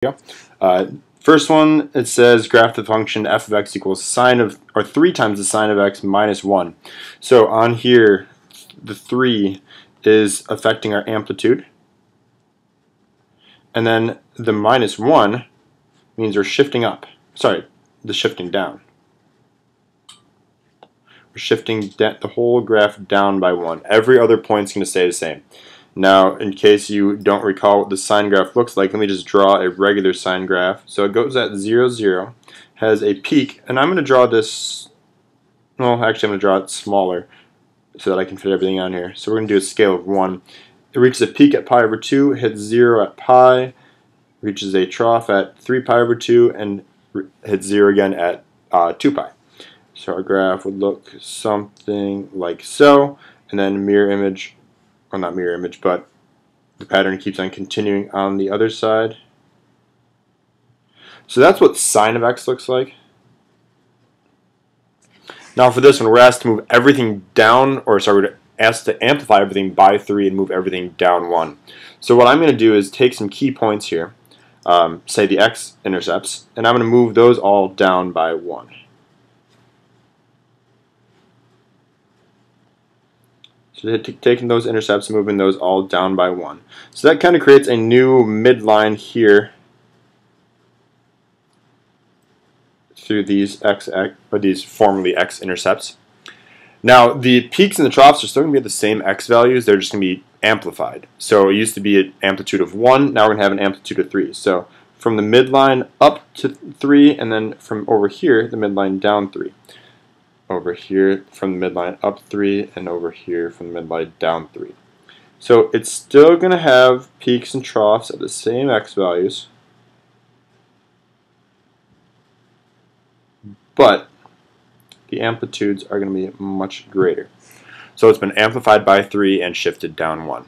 Go. First one, it says graph the function f of x equals sine of, or 3 times the sine of x minus 1. So on here, the 3 is affecting our amplitude. And then the minus 1 means we're shifting up. Sorry, the shifting down. We're shifting the whole graph down by 1. Every other point's going to stay the same. Now, in case you don't recall what the sine graph looks like, let me just draw a regular sine graph. So it goes at 0, 0, has a peak, and I'm going to draw this, well, actually I'm going to draw it smaller so that I can fit everything on here. So we're going to do a scale of 1. It reaches a peak at pi over 2, hits 0 at pi, reaches a trough at 3 pi over 2, and hits 0 again at 2 pi. So our graph would look something like so, and then mirror image, well, not mirror image, but the pattern keeps on continuing on the other side. So that's what sine of x looks like. Now for this one, we're asked to move everything down, or sorry, we're asked to amplify everything by 3 and move everything down 1. So what I'm going to do is take some key points here, say the x-intercepts, and I'm going to move those all down by 1. So taking those intercepts and moving those all down by 1. So that kind of creates a new midline here through these these formerly x-intercepts. Now the peaks and the troughs are still going to be at the same x values, they're just going to be amplified. So it used to be an amplitude of 1, now we're going to have an amplitude of 3. So from the midline up to 3, and then from over here, the midline down 3. Over here from the midline up 3, and over here from the midline down 3. So it's still going to have peaks and troughs at the same x values, but the amplitudes are going to be much greater. So it's been amplified by 3 and shifted down 1.